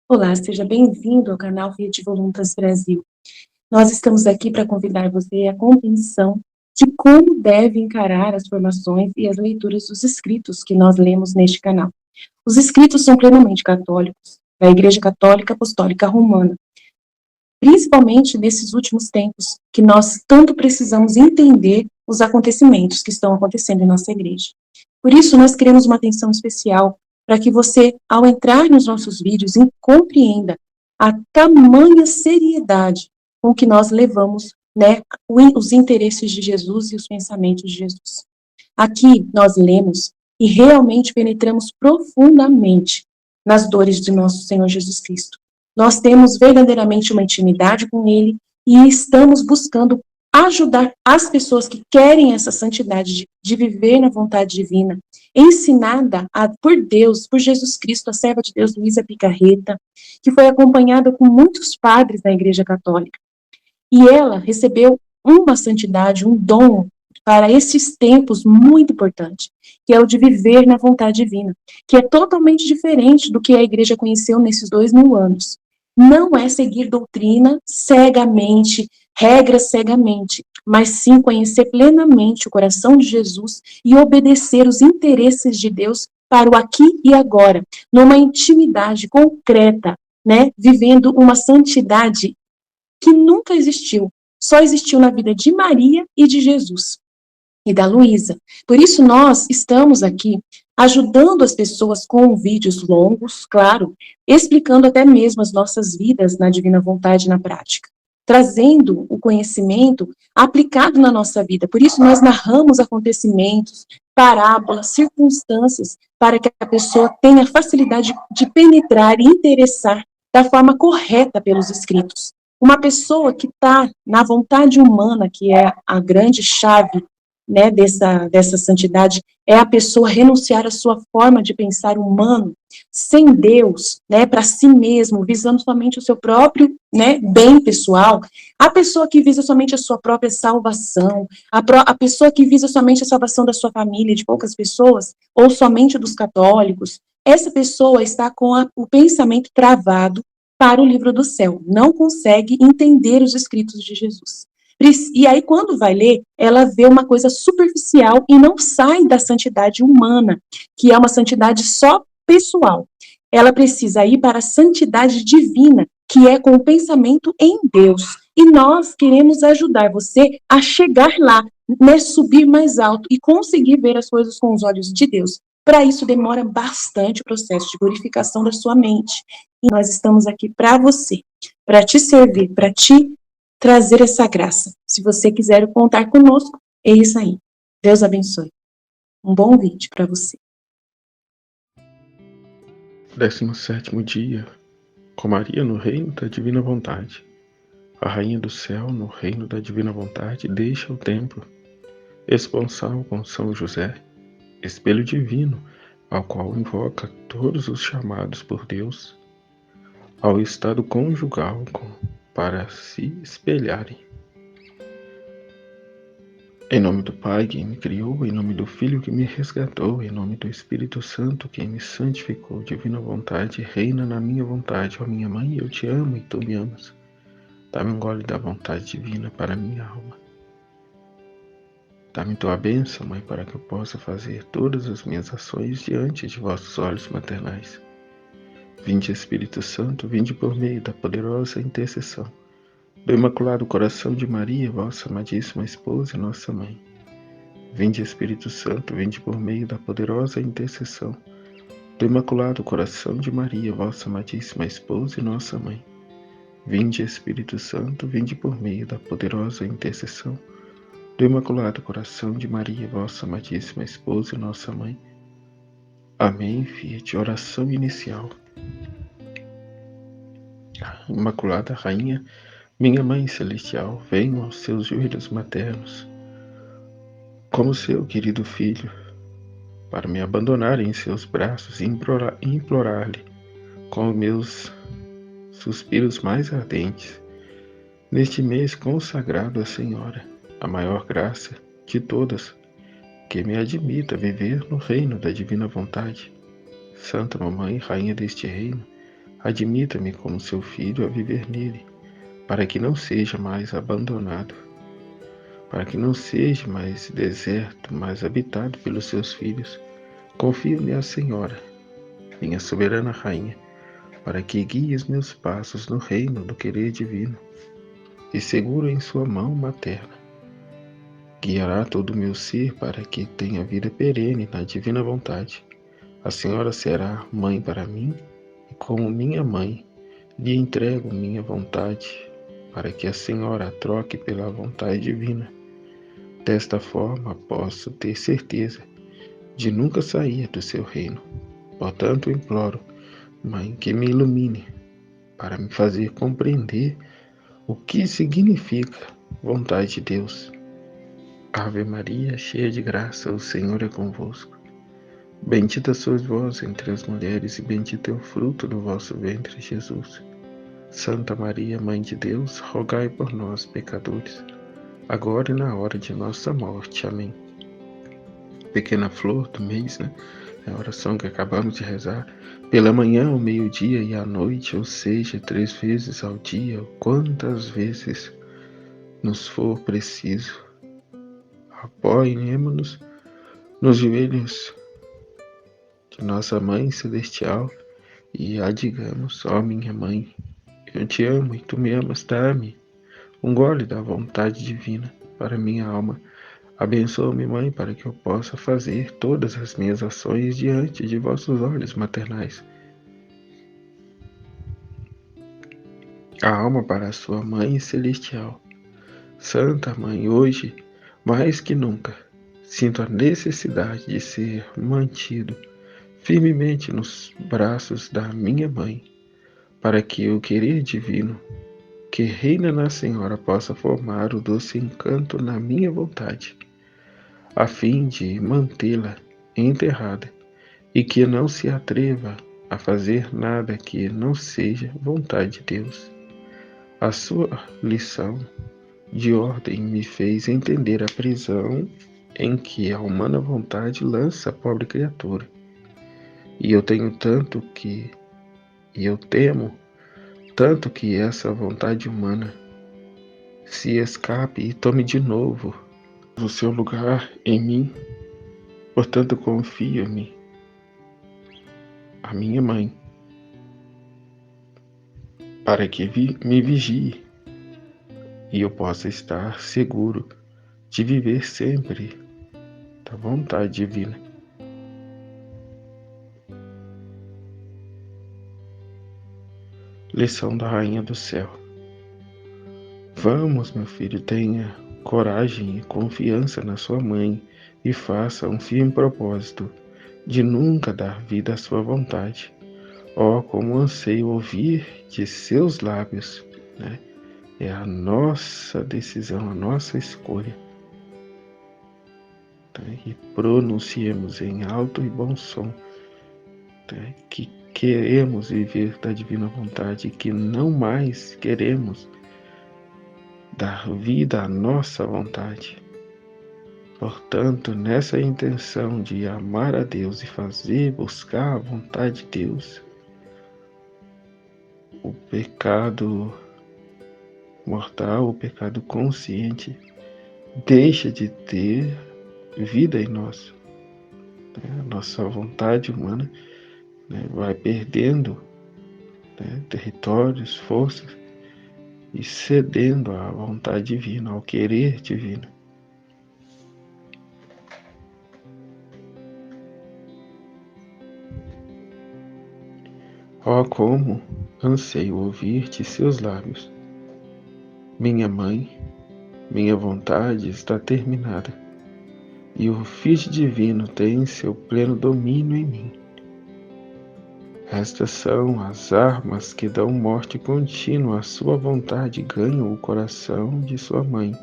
Olá, seja bem-vindo ao canal Rede Voluntas Brasil. Nós estamos aqui para convidar você à compreensão de como deve encarar as formações e as leituras dos escritos que nós lemos neste canal. Os escritos são plenamente católicos, da Igreja Católica Apostólica Romana, principalmente nesses últimos tempos, que nós tanto precisamos entender os acontecimentos que estão acontecendo em nossa igreja. Por isso, nós queremos uma atenção especial para que você, ao entrar nos nossos vídeos, compreenda a tamanha seriedade com que nós levamos, né, os interesses de Jesus e os pensamentos de Jesus. Aqui nós lemos e realmente penetramos profundamente nas dores de nosso Senhor Jesus Cristo. Nós temos verdadeiramente uma intimidade com Ele e estamos buscando ajudar as pessoas que querem essa santidade de viver na vontade divina, ensinada por Deus, por Jesus Cristo, a serva de Deus, Luísa Picarreta, que foi acompanhada com muitos padres da Igreja Católica. E ela recebeu uma santidade, um dom para esses tempos muito importante, que é o de viver na vontade divina, que é totalmente diferente do que a igreja conheceu nesses 2000 anos. Não é seguir doutrina cegamente, regras cegamente, mas sim conhecer plenamente o coração de Jesus e obedecer os interesses de Deus para o aqui e agora, numa intimidade concreta, né, vivendo uma santidade que nunca existiu, só existiu na vida de Maria e de Jesus e da Luísa. Por isso nós estamos aqui ajudando as pessoas com vídeos longos, claro, explicando até mesmo as nossas vidas na divina vontade na prática, trazendo o conhecimento aplicado na nossa vida. Por isso nós narramos acontecimentos, parábolas, circunstâncias, para que a pessoa tenha facilidade de penetrar e interessar da forma correta pelos escritos. Uma pessoa que está na vontade humana, que é a grande chave, né, dessa santidade, é a pessoa renunciar à sua forma de pensar humano, sem Deus, né, para si mesmo, visando somente o seu próprio, né, bem pessoal. A pessoa que visa somente a sua própria salvação, a pessoa que visa somente a salvação da sua família, de poucas pessoas, ou somente dos católicos, essa pessoa está com o pensamento travado para o livro do céu, não consegue entender os escritos de Jesus. E aí, quando vai ler, ela vê uma coisa superficial e não sai da santidade humana, que é uma santidade só pessoal. Ela precisa ir para a santidade divina, que é com o pensamento em Deus. E nós queremos ajudar você a chegar lá, né, subir mais alto e conseguir ver as coisas com os olhos de Deus. Para isso, demora bastante o processo de purificação da sua mente. E nós estamos aqui para você, para te servir, para te trazer essa graça. Se você quiser contar conosco, é isso aí. Deus abençoe. Um bom vídeo para você. 17º dia, com Maria no reino da divina vontade. A rainha do céu no reino da divina vontade deixa o templo. Esponsal com São José, espelho divino, ao qual invoca todos os chamados por Deus ao estado conjugal para se espelharem. Em nome do Pai, quem me criou, em nome do Filho que me resgatou, em nome do Espírito Santo, quem me santificou, divina vontade, reina na minha vontade. Ó minha mãe, eu te amo e tu me amas. Dá-me um gole da vontade divina para a minha alma. Dá-me tua bênção, Mãe, para que eu possa fazer todas as minhas ações diante de vossos olhos maternais. Vinde, Espírito Santo, vinde por meio da poderosa intercessão do Imaculado Coração de Maria, vossa amadíssima esposa e nossa mãe. Vinde, Espírito Santo, vinde por meio da poderosa intercessão do Imaculado Coração de Maria, vossa amadíssima esposa e nossa mãe. Vinde, Espírito Santo, vinde por meio da poderosa intercessão do Imaculado Coração de Maria, vossa amadíssima esposa e nossa mãe. Amém. Fiat. Oração inicial. Imaculada Rainha, minha Mãe Celestial, venho aos seus joelhos maternos, como seu querido filho, para me abandonar em seus braços e implorar-lhe, com meus suspiros mais ardentes, neste mês consagrado à Senhora, a maior graça de todas, que me admita viver no reino da divina vontade. Santa Mamãe, Rainha deste reino, admita-me como seu filho a viver nele, para que não seja mais abandonado, para que não seja mais deserto, mas habitado pelos seus filhos. Confio-me à Senhora, minha soberana Rainha, para que guie os meus passos no reino do querer divino, e seguro em sua mão materna. Guiará todo o meu ser para que tenha vida perene na divina vontade. A Senhora será mãe para mim, e como minha mãe, lhe entrego minha vontade, para que a Senhora a troque pela vontade divina. Desta forma, posso ter certeza de nunca sair do seu reino. Portanto, imploro, Mãe, que me ilumine, para me fazer compreender o que significa vontade de Deus. Ave Maria, cheia de graça, o Senhor é convosco. Bendita sois vós entre as mulheres, e bendito é o fruto do vosso ventre, Jesus. Santa Maria, Mãe de Deus, rogai por nós, pecadores, agora e na hora de nossa morte. Amém. Pequena flor do mês, né? É a oração que acabamos de rezar. Pela manhã, ao meio-dia e à noite, ou seja, 3 vezes ao dia, quantas vezes nos for preciso. Apoiemo-nos nos joelhos de nossa Mãe Celestial e a digamos: ó minha Mãe, eu te amo e tu me amas, dá-me um gole da vontade divina para minha alma. Abençoa-me, Mãe, para que eu possa fazer todas as minhas ações diante de vossos olhos maternais. A alma para a sua Mãe Celestial. Santa Mãe, hoje, mais que nunca, sinto a necessidade de ser mantido firmemente nos braços da minha Mãe, para que o querer divino que reina na Senhora possa formar o doce encanto na minha vontade, a fim de mantê-la enterrada e que não se atreva a fazer nada que não seja vontade de Deus. A sua lição de ordem me fez entender a prisão em que a humana vontade lança a pobre criatura. E eu temo tanto que essa vontade humana se escape e tome de novo o seu lugar em mim. Portanto, confio-me a minha Mãe, para que me vigie e eu possa estar seguro de viver sempre da vontade divina. Lição da Rainha do Céu. Vamos, meu filho, tenha coragem e confiança na sua mãe e faça um firme propósito de nunca dar vida à sua vontade. Oh, como anseio ouvir de seus lábios, né? É a nossa decisão, a nossa escolha. Tá? E pronunciemos em alto e bom som, tá? Que queremos viver da divina vontade e que não mais queremos dar vida à nossa vontade. Portanto, nessa intenção de amar a Deus e buscar a vontade de Deus, o pecado mortal, o pecado consciente, deixa de ter vida em nós. A nossa vontade humana, né, vai perdendo, né, territórios, forças e cedendo à vontade divina, ao querer divino. Oh, como anseio ouvir de seus lábios. Minha Mãe, minha vontade está terminada, e o Filho Divino tem seu pleno domínio em mim. Estas são as armas que dão morte contínua à sua vontade e ganham o coração de sua mãe,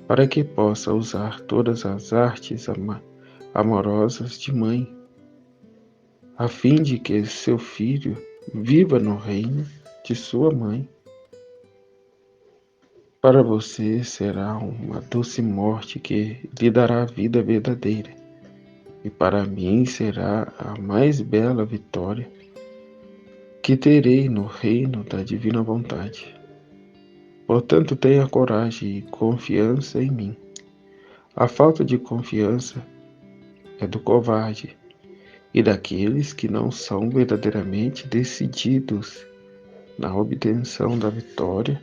para que possa usar todas as artes amorosas de mãe, a fim de que seu filho viva no reino de sua mãe. Para você será uma doce morte que lhe dará a vida verdadeira, e para mim será a mais bela vitória que terei no reino da divina vontade. Portanto, tenha coragem e confiança em mim. A falta de confiança é do covarde e daqueles que não são verdadeiramente decididos na obtenção da vitória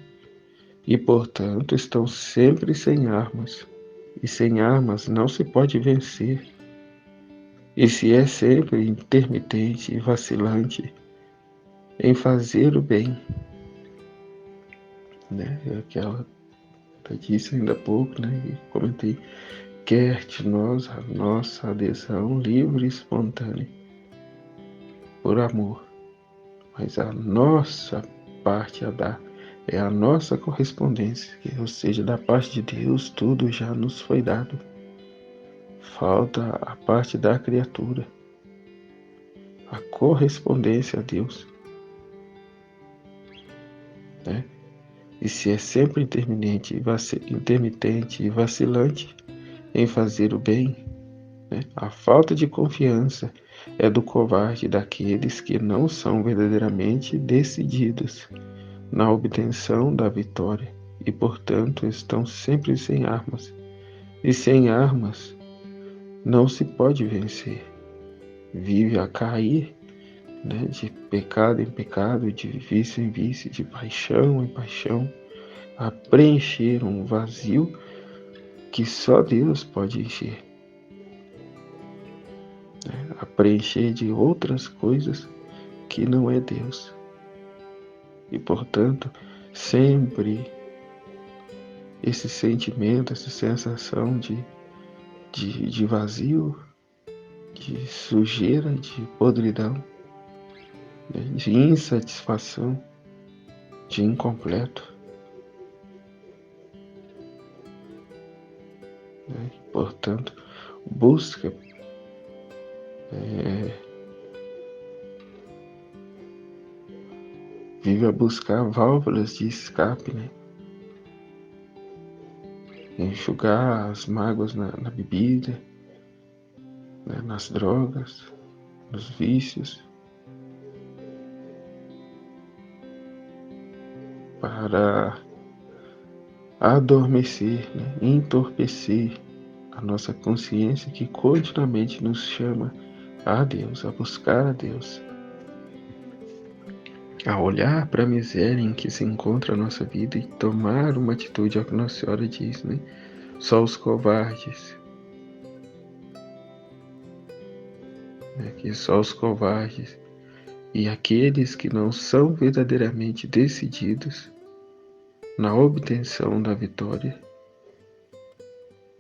e, portanto, estão sempre sem armas. E sem armas não se pode vencer. E se é sempre intermitente e vacilante em fazer o bem, né? É aquela que eu disse ainda há pouco, né? E comentei, quer de nós a nossa adesão livre e espontânea, por amor, mas a nossa parte a dar é a nossa correspondência, ou seja, da parte de Deus tudo já nos foi dado. Falta a parte da criatura, a correspondência a Deus, né? E se é sempre intermitente e vacilante em fazer o bem, né? A falta de confiança é do covarde, daqueles que não são verdadeiramente decididos na obtenção da vitória e, portanto, estão sempre sem armas. E sem armas não se pode vencer. Vive a cair, né, de pecado em pecado, de vício em vício, de paixão em paixão, a preencher um vazio que só Deus pode encher, né, a preencher de outras coisas que não é Deus. E, portanto, sempre esse sentimento, essa sensação de vazio, de sujeira, de podridão, né, de insatisfação, de incompleto, né? Portanto, busca vive a buscar válvulas de escape, né? Enxugar as mágoas na bebida, né? Nas drogas, nos vícios, para adormecer, né? Entorpecer a nossa consciência que continuamente nos chama a Deus, a buscar a Deus, a olhar para a miséria em que se encontra a nossa vida e tomar uma atitude, é o que Nossa Senhora diz, né? Só os covardes, né? Que só os covardes e aqueles que não são verdadeiramente decididos na obtenção da vitória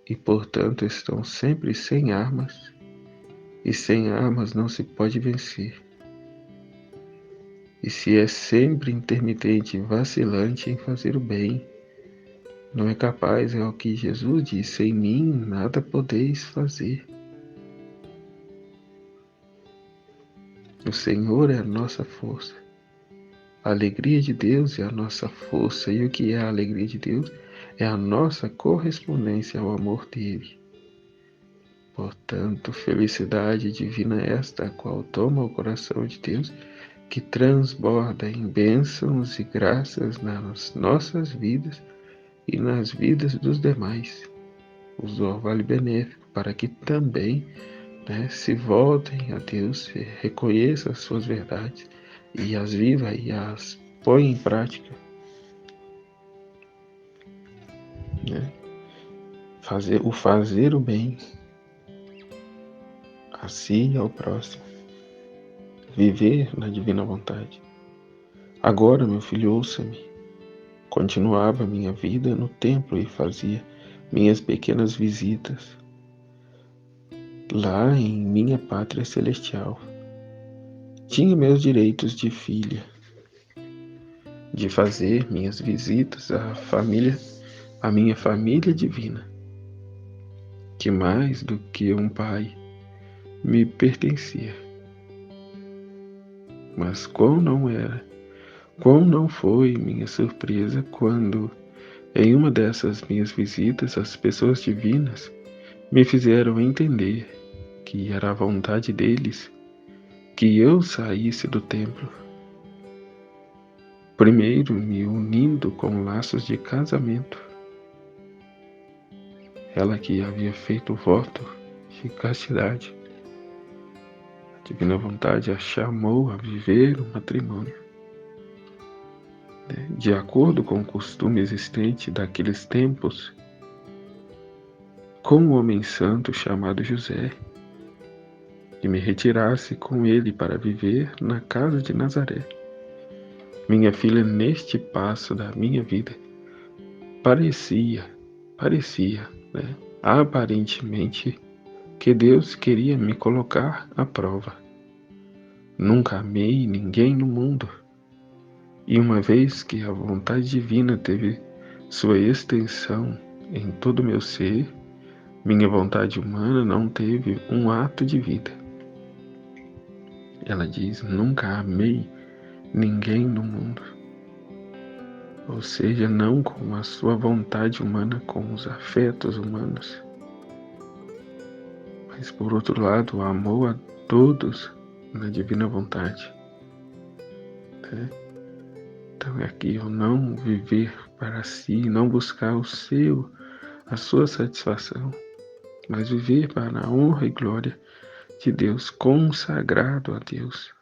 e, portanto, estão sempre sem armas, e sem armas não se pode vencer. E se é sempre intermitente e vacilante em fazer o bem, não é capaz, é o que Jesus disse, em mim nada podeis fazer. O Senhor é a nossa força. A alegria de Deus é a nossa força. E o que é a alegria de Deus? É a nossa correspondência ao amor dele. Portanto, felicidade divina esta, a qual toma o coração de Deus, que transborda em bênçãos e graças nas nossas vidas e nas vidas dos demais. Os orvalho benéfico para que também, né, se voltem a Deus, reconheçam as suas verdades e as viva e as põe em prática, né? Fazer o bem a si e ao próximo, viver na divina vontade. Agora, meu filho, ouça-me. Continuava minha vida no templo e fazia minhas pequenas visitas lá em minha pátria celestial. Tinha meus direitos de filha, de fazer minhas visitas à minha família divina, que mais do que um pai me pertencia. Mas qual não foi minha surpresa quando Em uma dessas minhas visitas, as pessoas divinas me fizeram entender que era a vontade deles que eu saísse do templo, primeiro me unindo com laços de casamento. Ela que havia feito o voto de castidade, a divina vontade a chamou a viver o matrimônio, de acordo com o costume existente daqueles tempos, com um homem santo chamado José, e me retirasse com ele para viver na casa de Nazaré. Minha filha, neste passo da minha vida, parecia, aparentemente, que Deus queria me colocar à prova. Nunca amei ninguém no mundo, e uma vez que a vontade divina teve sua extensão em todo o meu ser, minha vontade humana não teve um ato de vida. Ela diz: nunca amei ninguém no mundo. Ou seja, não com a sua vontade humana, com os afetos humanos, mas por outro lado, amou a todos na divina vontade. Então é aqui o não viver para si, não buscar a sua satisfação, mas viver para a honra e glória de Deus, consagrado a Deus,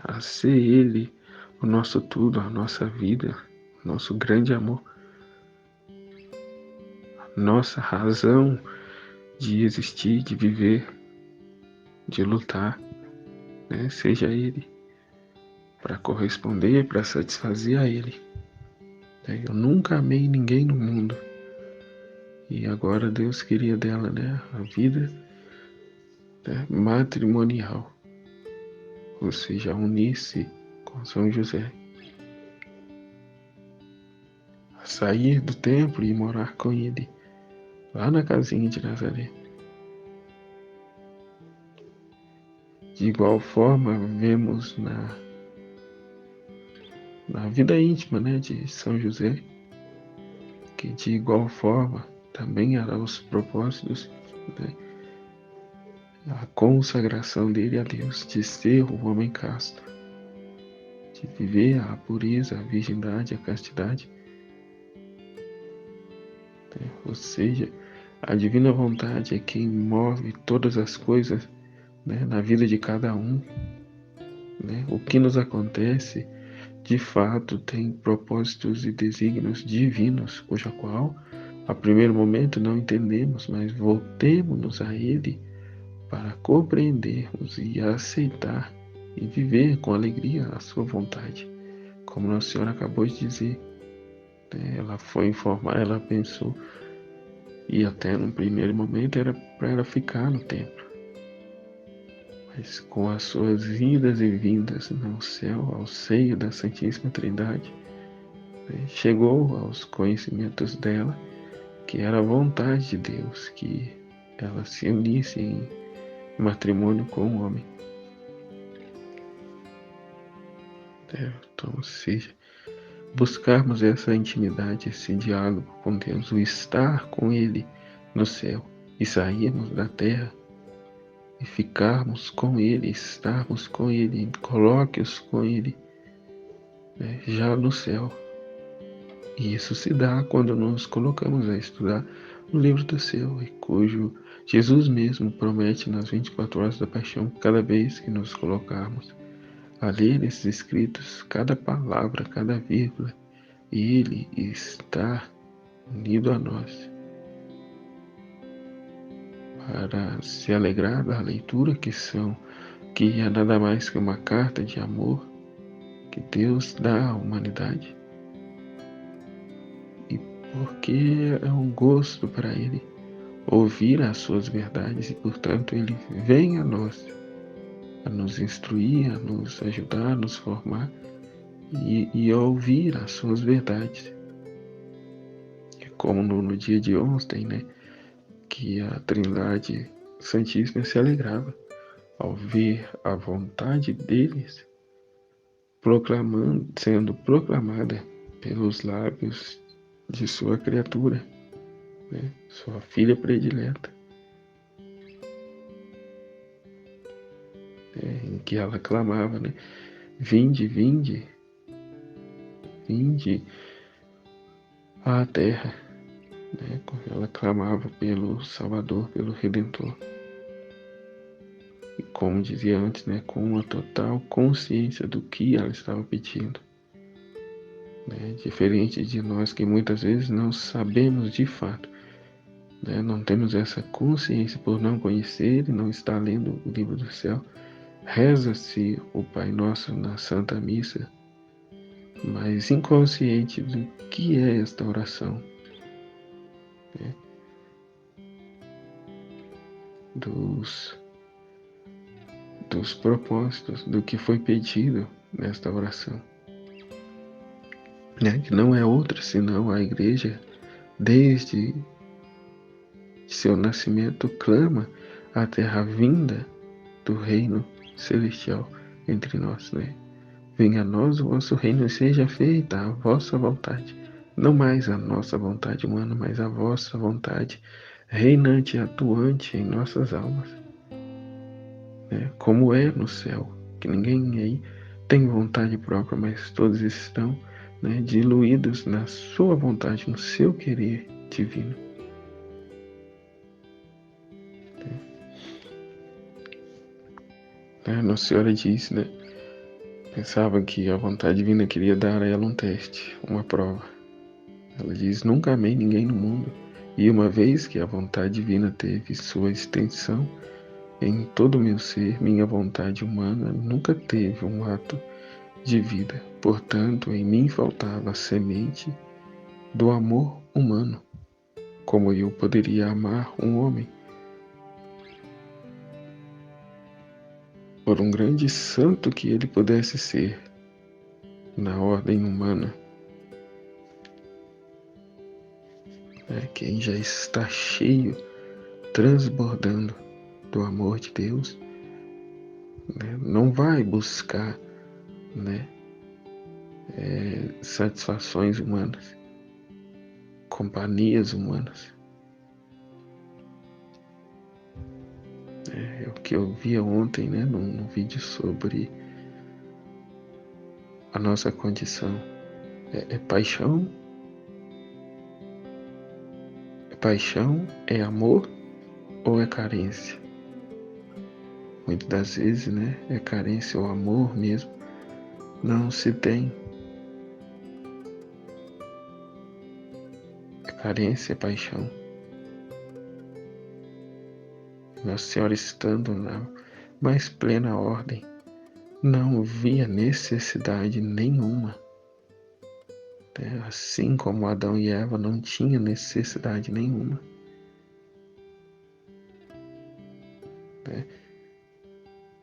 a ser Ele o nosso tudo, a nossa vida, nosso grande amor, nossa razão de existir, de viver, de lutar, seja Ele, para corresponder, para satisfazer a Ele. Eu nunca amei ninguém no mundo, e agora Deus queria dela, a vida matrimonial, ou seja, unir-se com São José, a sair do templo e morar com ele, lá na casinha de Nazaré. De igual forma, vemos na vida íntima, de São José, que de igual forma também era os propósitos, a consagração dele a Deus, de ser o homem casto, de viver a pureza, a virgindade, a castidade. Ou seja, a divina vontade é quem move todas as coisas, na vida de cada um. O que nos acontece, de fato, tem propósitos e desígnios divinos, cuja qual, a primeiro momento, não entendemos, mas voltemo-nos a Ele para compreendermos e aceitar e viver com alegria a sua vontade. Como Nossa Senhora acabou de dizer, ela foi informar, ela pensou, e até no primeiro momento era para ela ficar no templo. Mas com as suas idas e vindas no céu, ao seio da Santíssima Trindade, chegou aos conhecimentos dela que era a vontade de Deus que ela se unisse em matrimônio com o homem. Então, ou seja, buscarmos essa intimidade, esse diálogo com Deus, o estar com Ele no céu e sairmos da terra e ficarmos com Ele, estarmos com Ele, coloque-os com Ele, já no céu. E isso se dá quando nos colocamos a estudar o livro do céu, cujo Jesus mesmo promete nas 24 horas da paixão, cada vez que nos colocarmos a ler esses escritos, cada palavra, cada vírgula, Ele está unido a nós, para se alegrar da leitura que é nada mais que uma carta de amor que Deus dá à humanidade, e porque é um gosto para Ele ouvir as suas verdades, e portanto Ele vem a nós a nos instruir, a nos ajudar, a nos formar e a ouvir as suas verdades. É como no dia de ontem, que a Trindade Santíssima se alegrava ao ver a vontade deles sendo proclamada pelos lábios de sua criatura, né? Sua filha predileta, em que ela clamava, né? Vinde, vinde, vinde à terra, né? Ela clamava pelo Salvador, pelo Redentor. E como dizia antes, né? Com uma total consciência do que ela estava pedindo. Né? Diferente de nós que muitas vezes não sabemos de fato, né? Não temos essa consciência por não conhecer e não estar lendo o livro do céu. Reza-se o Pai Nosso na Santa Missa, mas inconsciente do que é esta oração, né? Dos propósitos, do que foi pedido nesta oração, né? Que não é outra senão a Igreja, desde seu nascimento, clama até a vinda do reino celestial entre nós, né? Venha a nós o vosso reino e seja feita a vossa vontade. Não mais a nossa vontade humana, mas a vossa vontade reinante e atuante em nossas almas, né? Como é no céu, que ninguém aí tem vontade própria, mas todos estão, né, diluídos na sua vontade, no seu querer divino. Nossa Senhora diz, né? Pensava que a vontade divina queria dar a ela um teste, uma prova. Ela diz, nunca amei ninguém no mundo. E uma vez que a vontade divina teve sua extensão em todo o meu ser, minha vontade humana nunca teve um ato de vida. Portanto, em mim faltava a semente do amor humano. Como eu poderia amar um homem? Por um grande santo que ele pudesse ser, na ordem humana, quem já está cheio, transbordando do amor de Deus, né, não vai buscar, né, satisfações humanas, companhias humanas. É o que eu via ontem, né, num vídeo sobre a nossa condição. É paixão? É paixão? É amor? Ou é carência? Muitas das vezes, né, é carência ou amor mesmo. Não se tem. É carência, é paixão. Nossa Senhora, estando na mais plena ordem, não via necessidade nenhuma. Assim como Adão e Eva não tinham necessidade nenhuma.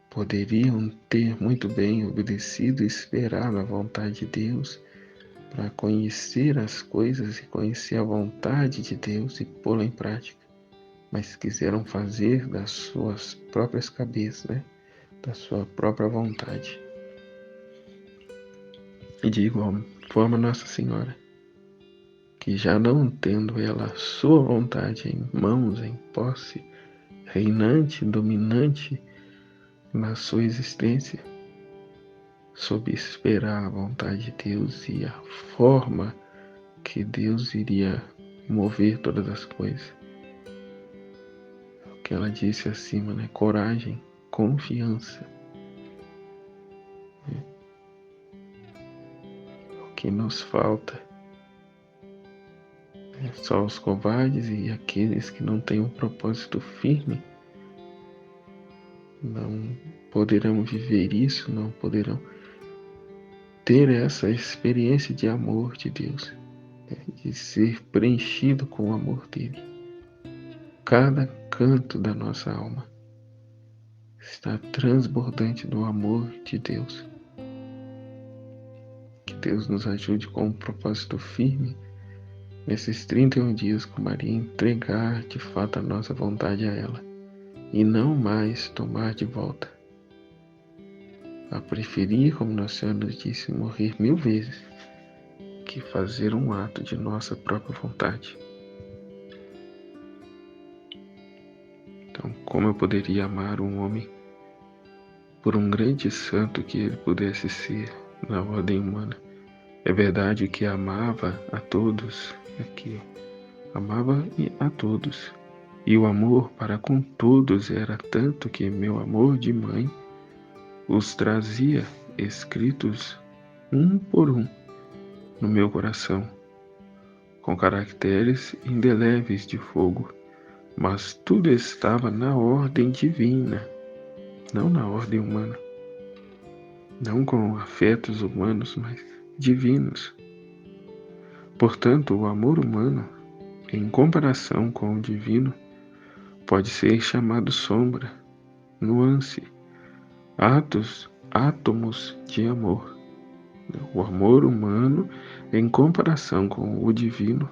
Poderiam ter muito bem obedecido e esperado a vontade de Deus para conhecer as coisas e conhecer a vontade de Deus e pô-la em prática. Mas quiseram fazer das suas próprias cabeças, né? Da sua própria vontade. E de igual forma Nossa Senhora, que já não tendo ela a sua vontade em mãos, em posse, reinante, dominante na sua existência, soube esperar a vontade de Deus e a forma que Deus iria mover todas as coisas. O que ela disse acima, né? Coragem, confiança. O que nos falta é só os covardes e aqueles que não têm um propósito firme não poderão viver isso, não poderão ter essa experiência de amor de Deus, de ser preenchido com o amor dele. Cada canto da nossa alma está transbordante do amor de Deus. Que Deus nos ajude com um propósito firme nesses 31 dias com Maria, entregar de fato a nossa vontade a ela e não mais tomar de volta. A preferir, como Nossa Senhora nos disse, morrer 1000 vezes que fazer um ato de nossa própria vontade. Então, como eu poderia amar um homem, por um grande santo que ele pudesse ser na ordem humana? É verdade que amava a todos, aqui, amava a todos, e o amor para com todos era tanto que meu amor de mãe os trazia escritos um por um no meu coração, com caracteres indeléveis de fogo, mas tudo estava na ordem divina, não na ordem humana, não com afetos humanos, mas divinos. Portanto, o amor humano, em comparação com o divino, pode ser chamado sombra, nuance, átomos de amor. O amor humano, em comparação com o divino,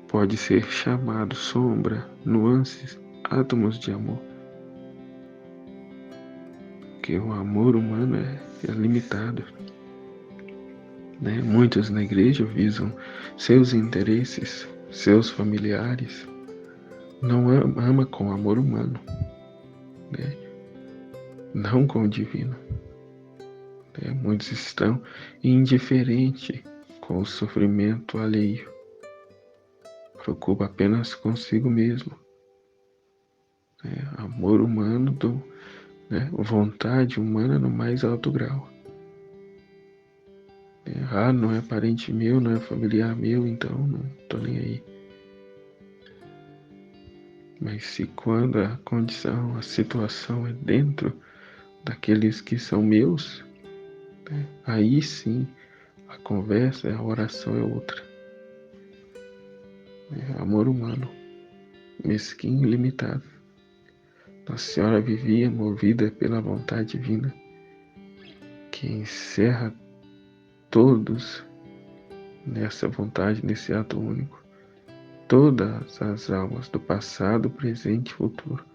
pode ser chamado sombra, nuances, átomos de amor. Porque o amor humano é limitado. Muitos na igreja visam seus interesses, seus familiares. Não ama com amor humano, não com o divino. Muitos estão indiferentes com o sofrimento alheio. Preocupa apenas consigo mesmo. Amor humano, vontade humana no mais alto grau. Não é parente meu, não é familiar meu, então não estou nem aí. Mas se quando a condição, a situação é dentro daqueles que são meus, aí sim a conversa, a oração é outra. Amor humano, mesquinho e limitado. Nossa Senhora vivia movida pela vontade divina, que encerra todos nessa vontade, nesse ato único. Todas as almas do passado, presente e futuro.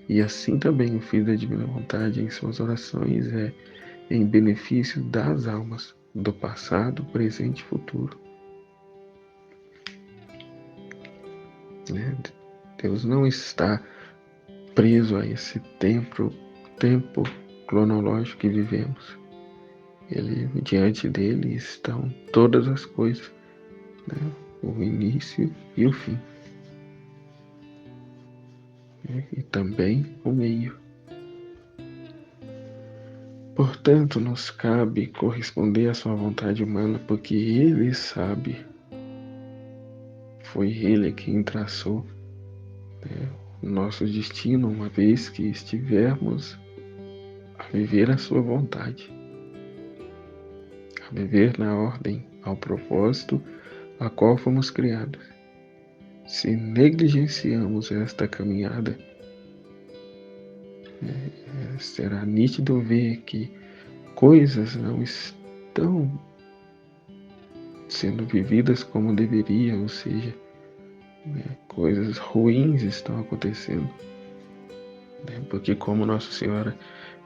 E assim também o Filho da Divina Vontade em suas orações é em benefício das almas do passado, presente e futuro. Deus não está preso a esse tempo cronológico que vivemos. Diante dele estão todas as coisas, o início e o fim. E também o meio. Portanto, nos cabe corresponder à sua vontade humana, porque ele sabe, foi ele quem traçou o nosso destino, uma vez que estivermos a viver a sua vontade, a viver na ordem, ao propósito a qual fomos criados. Se negligenciamos esta caminhada, será nítido ver que coisas não estão sendo vividas como deveriam, ou seja, coisas ruins estão acontecendo. Porque como Nossa Senhora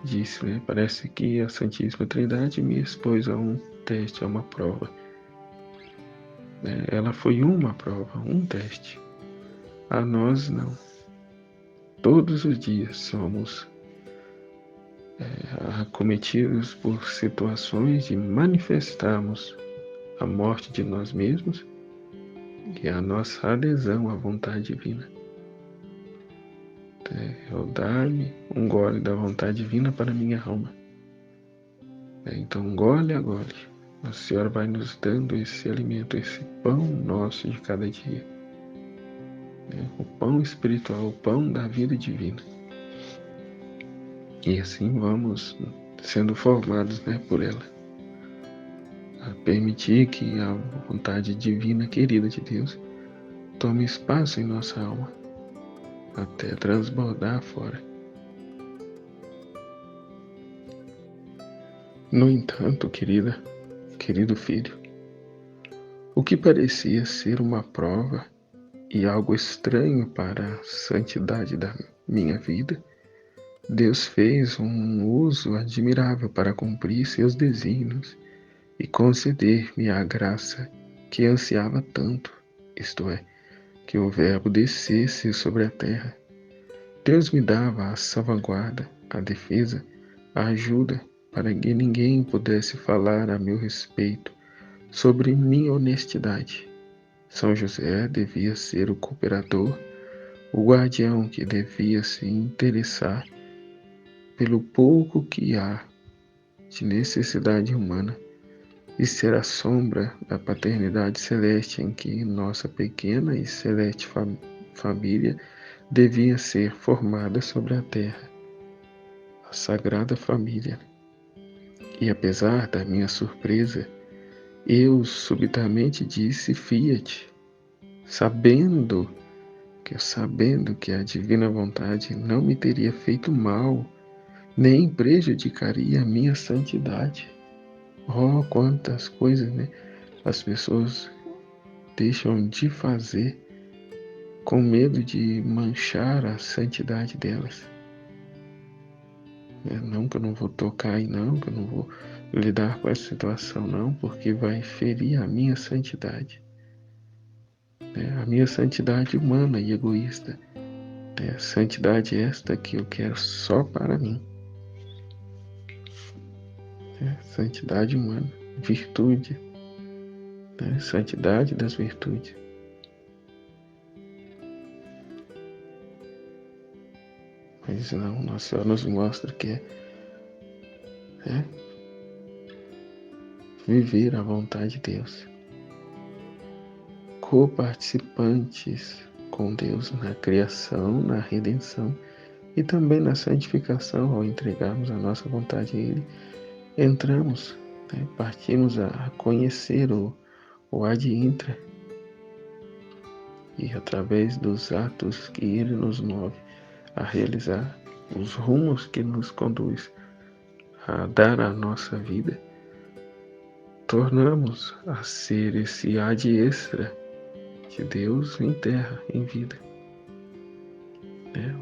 disse, parece que a Santíssima Trindade me expôs a um teste, a uma prova. Ela foi uma prova, um teste. A nós não. Todos os dias somos acometidos por situações de manifestarmos a morte de nós mesmos e a nossa adesão à vontade divina. Eu dar-me um gole da vontade divina para minha alma. Então, gole a gole, a Senhora vai nos dando esse alimento, esse pão nosso de cada dia. O pão espiritual, o pão da vida divina. E assim vamos sendo formados por ela. A permitir que a vontade divina, querida de Deus, tome espaço em nossa alma, até transbordar fora. No entanto, querido filho, o que parecia ser uma prova e algo estranho para a santidade da minha vida, Deus fez um uso admirável para cumprir seus desígnios e conceder-me a graça que ansiava tanto, isto é, que o Verbo descesse sobre a terra. Deus me dava a salvaguarda, a defesa, a ajuda, para que ninguém pudesse falar a meu respeito sobre minha honestidade. São José devia ser o cooperador, o guardião que devia se interessar pelo pouco que há de necessidade humana e ser a sombra da paternidade celeste em que nossa pequena e celeste família devia ser formada sobre a terra, a Sagrada Família. E apesar da minha surpresa, eu subitamente disse Fiat, sabendo que a divina vontade não me teria feito mal, nem prejudicaria a minha santidade. Oh, quantas coisas, né? As pessoas deixam de fazer com medo de manchar a santidade delas. Não que eu não vou tocar aí, não, que eu não vou lidar com essa situação, não, porque vai ferir a minha santidade. A minha santidade humana e egoísta. Santidade esta que eu quero só para mim. Santidade humana, virtude, santidade das virtudes. Mas não, Nossa Senhora nos mostra que é viver a vontade de Deus. Coparticipantes com Deus na criação, na redenção e também na santificação, ao entregarmos a nossa vontade a Ele, entramos, partimos a conhecer o ad intra e através dos atos que Ele nos move a realizar, os rumos que nos conduz a dar a nossa vida, tornamos a ser esse ad extra de Deus em terra, em vida.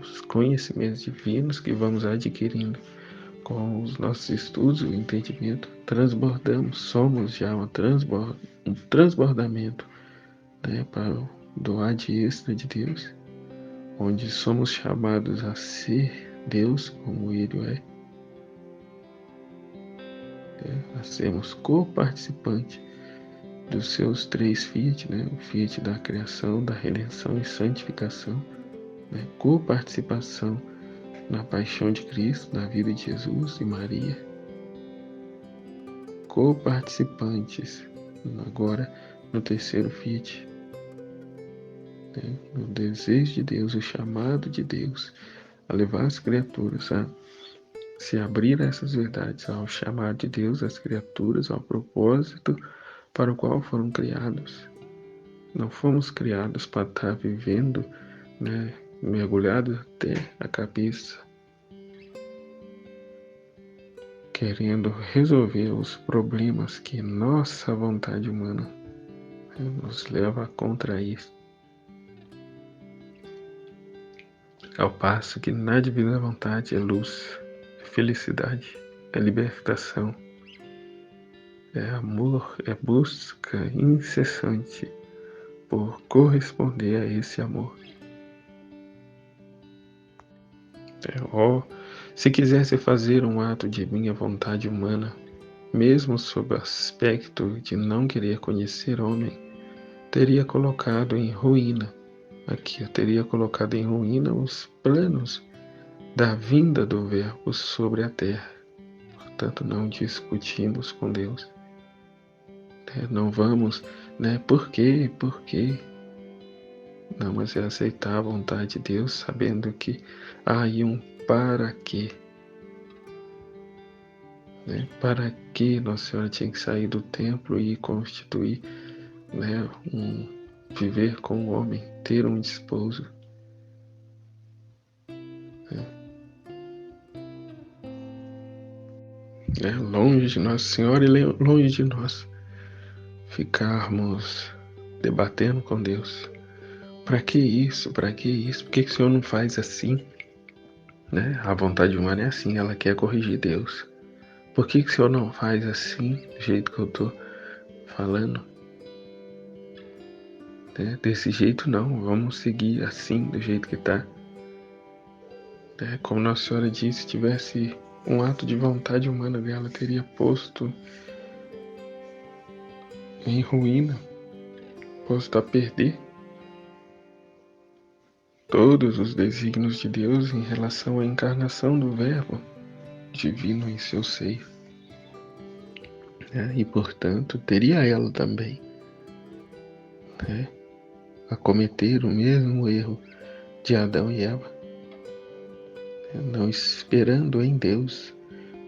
Os conhecimentos divinos que vamos adquirindo com os nossos estudos e entendimento, transbordamos, somos já um transbordamento do ad extra de Deus, onde somos chamados a ser Deus como Ele a sermos co-participantes dos seus 3 Fiat, o Fiat da criação, da redenção e santificação, co-participação na paixão de Cristo, na vida de Jesus e Maria, co-participantes agora no 3º Fiat, no desejo de Deus, o chamado de Deus a levar as criaturas a se abrir a essas verdades, ao chamado de Deus as criaturas, ao propósito para o qual foram criados. Não fomos criados para estar vivendo, mergulhados até a cabeça, querendo resolver os problemas que nossa vontade humana nos leva a contrair. Ao passo que na divina vontade é luz, é felicidade, é libertação, é amor, é busca incessante por corresponder a esse amor. Se quisesse fazer um ato de minha vontade humana, mesmo sob o aspecto de não querer conhecer homem, teria colocado em ruína os planos da vinda do Verbo sobre a terra. Portanto, não discutimos com Deus. Não vamos, por quê? Não, mas é aceitar a vontade de Deus, sabendo que há aí um para quê. Para que Nossa Senhora tinha que sair do templo e constituir, viver com o homem, ter um esposo. Longe de Nossa Senhora e longe de nós ficarmos debatendo com Deus. Para que isso? Por que o Senhor não faz assim? A vontade humana é assim, ela quer corrigir Deus. Por que o Senhor não faz assim, do jeito que eu estou falando? né? Desse jeito não, vamos seguir assim, do jeito que está. Como Nossa Senhora disse, se tivesse um ato de vontade humana dela, teria posto em ruína, posto a perder todos os desígnios de Deus em relação à encarnação do Verbo divino em seu seio. E, portanto, teria ela também a cometer o mesmo erro de Adão e Eva, não esperando em Deus,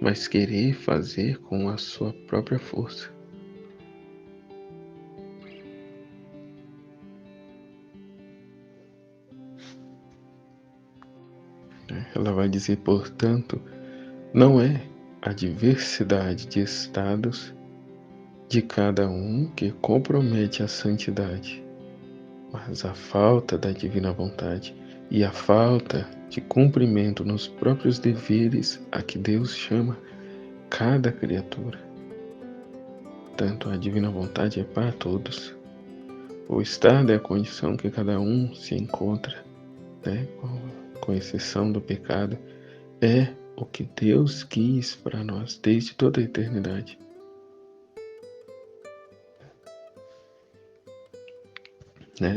mas querer fazer com a sua própria força. Ela vai dizer, portanto, não é a diversidade de estados de cada um que compromete a santidade, mas a falta da divina vontade e a falta de cumprimento nos próprios deveres a que Deus chama cada criatura. Tanto a divina vontade é para todos. O estado é a condição que cada um se encontra, com exceção do pecado, é o que Deus quis para nós desde toda a eternidade.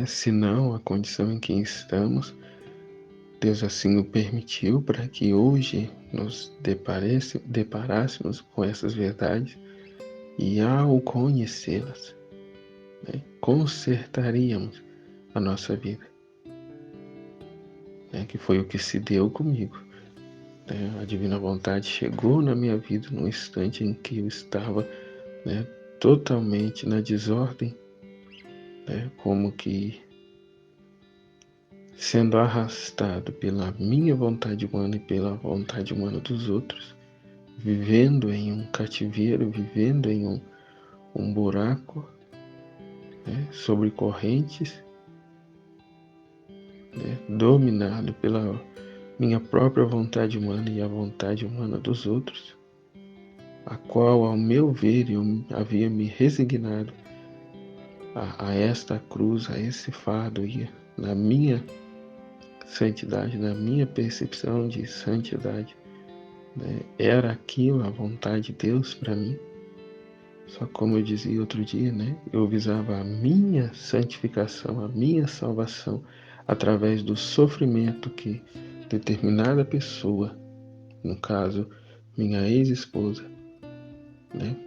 Se não a condição em que estamos, Deus assim o permitiu para que hoje nos deparássemos com essas verdades e ao conhecê-las, consertaríamos a nossa vida, que foi o que se deu comigo. A divina vontade chegou na minha vida no instante em que eu estava totalmente na desordem, como que sendo arrastado pela minha vontade humana e pela vontade humana dos outros, vivendo em um cativeiro, vivendo em um buraco, sobre correntes, dominado pela minha própria vontade humana e a vontade humana dos outros, a qual, ao meu ver, eu havia me resignado a esta cruz, a esse fardo, e na minha santidade, na minha percepção de santidade, era aquilo a vontade de Deus para mim. Só como eu dizia outro dia, eu visava a minha santificação, a minha salvação, através do sofrimento que determinada pessoa, no caso minha ex-esposa,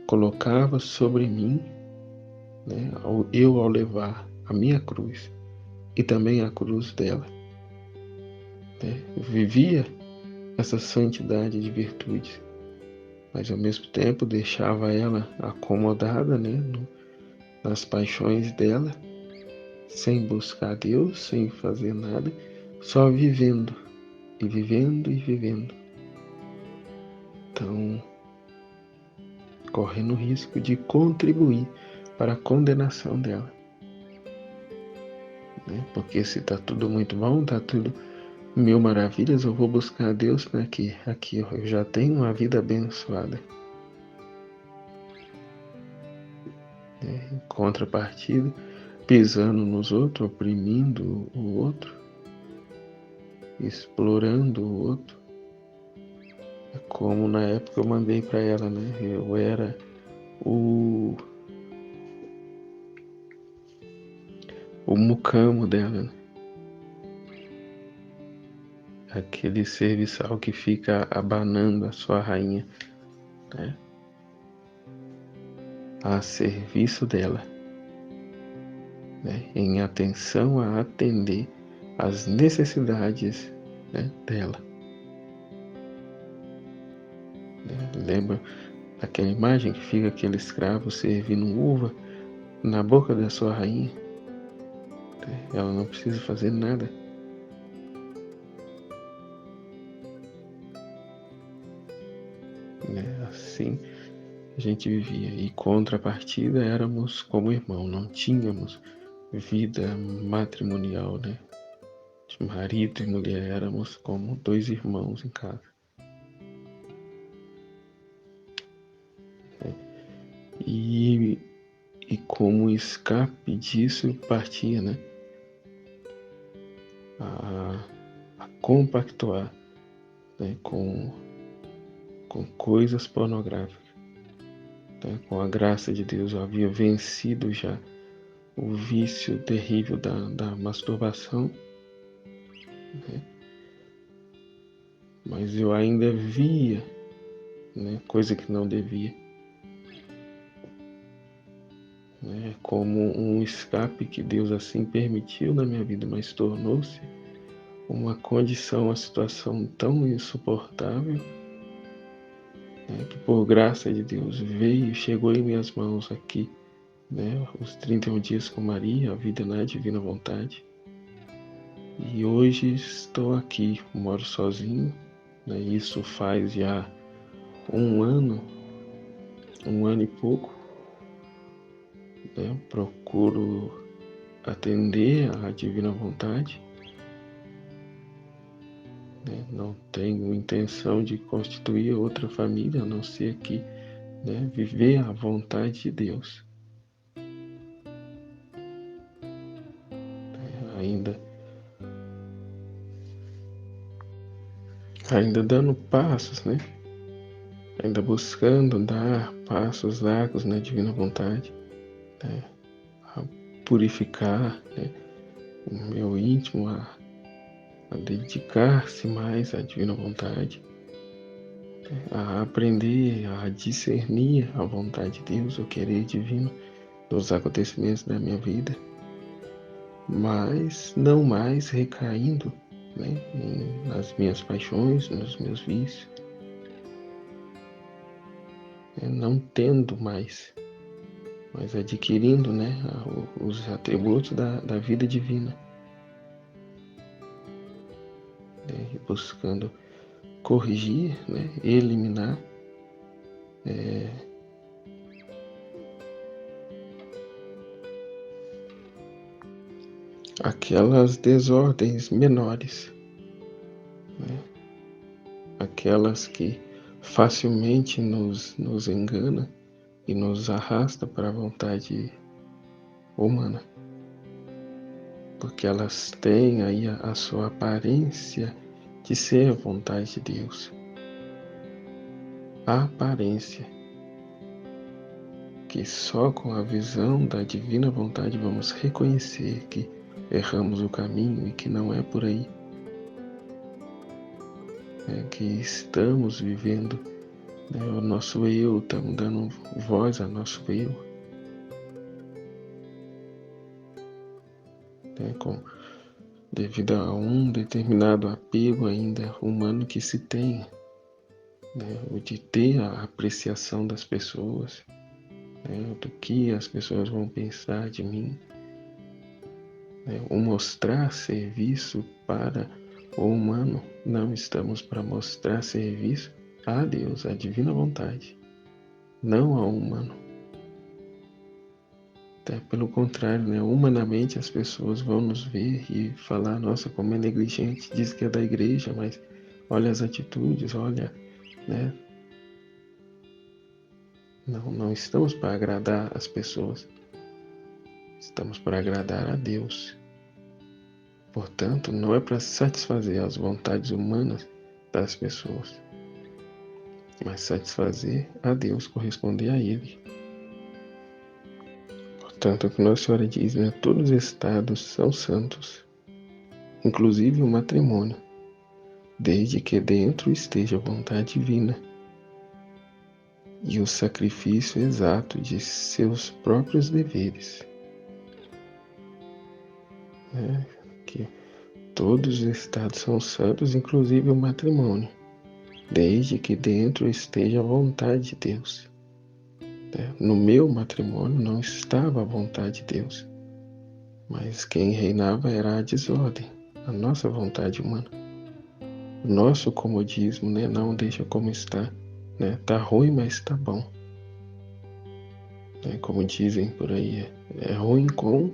colocava sobre mim, eu ao levar a minha cruz e também a cruz dela. Vivia essa santidade de virtude, mas ao mesmo tempo deixava ela acomodada nas paixões dela, sem buscar Deus, sem fazer nada, só vivendo e vivendo e vivendo. Então, correndo o risco de contribuir para a condenação dela. Porque se está tudo muito bom, está tudo mil maravilhas, eu vou buscar a Deus aqui eu já tenho uma vida abençoada. Em contrapartida, pisando nos outros, oprimindo o outro, explorando o outro. É como na época eu mandei para ela, eu era o mucamo dela, aquele serviçal que fica abanando a sua rainha, a serviço dela, em atenção a atender às necessidades dela. Lembra aquela imagem que fica aquele escravo servindo uva na boca da sua rainha? Ela não precisa fazer nada. Assim a gente vivia. E contrapartida, éramos como irmão, não tínhamos vida matrimonial, de marido e mulher, éramos como dois irmãos em casa. E como escape disso partia, né? A compactuar, né? com coisas pornográficas. Né? Com a graça de Deus, eu havia vencido já o vício terrível da masturbação, né? Mas eu ainda via, né, coisa que não devia, né, como um escape que Deus assim permitiu na minha vida, mas tornou-se uma condição, uma situação tão insuportável, né, que por graça de Deus veio, chegou em minhas mãos aqui, né, os 31 dias com Maria, a vida na divina vontade. E hoje estou aqui, moro sozinho, né, isso faz já um ano e pouco, né, procuro atender à divina vontade, né, não tenho intenção de constituir outra família, a não ser que, né, viver a vontade de Deus. Ainda dando passos, né? Ainda buscando dar passos largos na divina vontade, né? A purificar, né, o meu íntimo, a dedicar-se mais à divina vontade, né? A aprender a discernir a vontade de Deus, o querer divino dos acontecimentos da minha vida, mas não mais recaindo, né, nas minhas paixões, nos meus vícios, não tendo mais, mas adquirindo, né, os atributos da vida divina, né, e buscando corrigir, né, eliminar aquelas desordens menores, né, aquelas que facilmente nos engana e nos arrasta para a vontade humana, porque elas têm aí a sua aparência de ser a vontade de Deus. A aparência que só com a visão da divina vontade vamos reconhecer que erramos o caminho e que não é por aí, que estamos vivendo, né, o nosso eu, estamos dando voz ao nosso eu, né, devido a um determinado apego ainda humano que se tem, né, o de ter a apreciação das pessoas, né, do que as pessoas vão pensar de mim, né, o mostrar serviço para o humano. Não estamos para mostrar serviço a Deus, a divina vontade, não ao humano. Até pelo contrário, né, humanamente as pessoas vão nos ver e falar: nossa, como é negligente, diz que é da igreja, mas olha as atitudes, olha, né? Não estamos para agradar as pessoas, estamos para agradar a Deus. Portanto, não é para satisfazer as vontades humanas das pessoas, mas satisfazer a Deus, corresponder a Ele. Portanto, o que Nossa Senhora diz, né? Todos os estados são santos, inclusive o matrimônio, desde que dentro esteja a vontade divina e o sacrifício exato de seus próprios deveres. Que todos os estados são santos, inclusive o matrimônio, desde que dentro esteja a vontade de Deus. No meu matrimônio não estava a vontade de Deus, mas quem reinava era a desordem, a nossa vontade humana. O nosso comodismo, né, não deixa como está, né? Tá ruim, mas está bom. Como dizem por aí, é ruim com,